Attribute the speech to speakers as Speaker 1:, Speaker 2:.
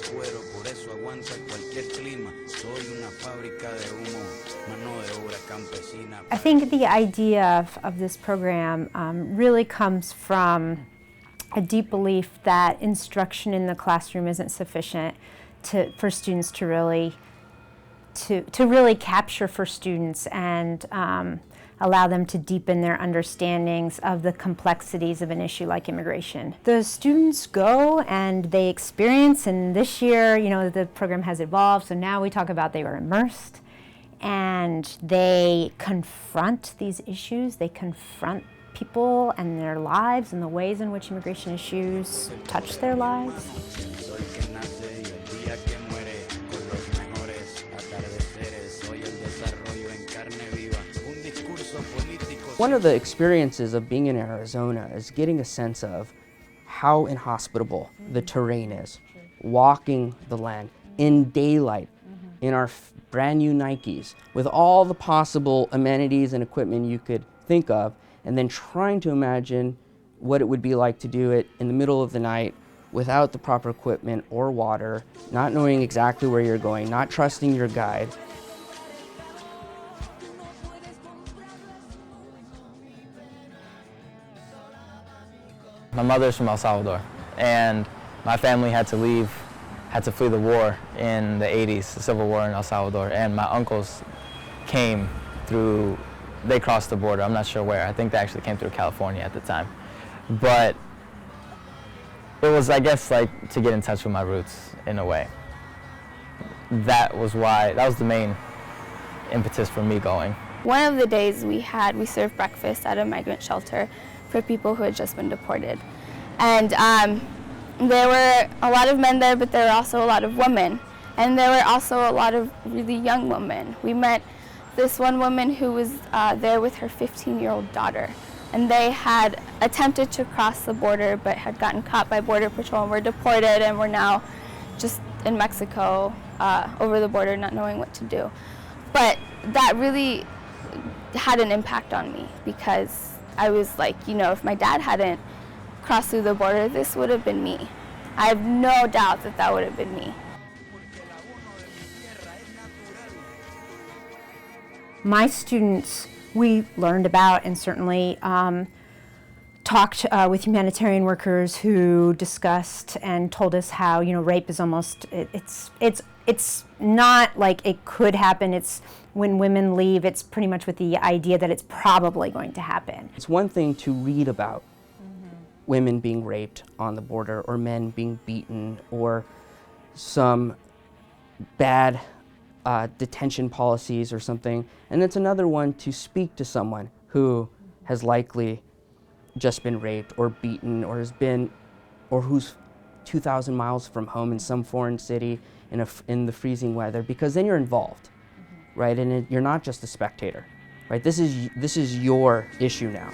Speaker 1: cuero, por eso aguanta cualquier clima. Soy una fábrica de humo, mano de obra campesina.
Speaker 2: I think the idea of this program really comes from a deep belief that instruction in the classroom isn't sufficient for students to really capture for students and allow them to deepen their understandings of the complexities of an issue like immigration. The students go and they experience, and this year, the program has evolved, so now we talk about they were immersed and they confront these issues, they confront people and their lives and the ways in which immigration issues touch their lives.
Speaker 3: One of the experiences of being in Arizona is getting a sense of how inhospitable the terrain is. Walking the land in daylight, in our brand new Nikes, with all the possible amenities and equipment you could think of, and then trying to imagine what it would be like to do it in the middle of the night without the proper equipment or water, not knowing exactly where you're going, not trusting your guide.
Speaker 4: My mother's from El Salvador, and my family had to flee the war in the 80s, the Civil War in El Salvador, and my uncles came through, they crossed the border, I'm not sure where, I think they actually came through California at the time. But it was, I guess, like to get in touch with my roots in a way. That was the main impetus for me going.
Speaker 5: One of the days we served breakfast at a migrant shelter for people who had just been deported. And there were a lot of men there, but there were also a lot of women. And there were also a lot of really young women. We met this one woman who was there with her 15-year-old daughter. And they had attempted to cross the border, but had gotten caught by Border Patrol and were deported, and were now just in Mexico over the border, not knowing what to do. But that really had an impact on me, because I was like, if my dad hadn't crossed through the border, this would have been me. I have no doubt that would have been me.
Speaker 2: My students, we learned about and certainly talked with humanitarian workers who discussed and told us how, rape is almost, it's not like it could happen. It's when women leave, it's pretty much with the idea that it's probably going to happen.
Speaker 3: It's one thing to read about women being raped on the border, or men being beaten, or some bad detention policies or something. And it's another one to speak to someone who has likely just been raped or beaten, or who's 2,000 miles from home in some foreign city in the freezing weather, because then you're involved, right? And you're not just a spectator, right? This is your issue now.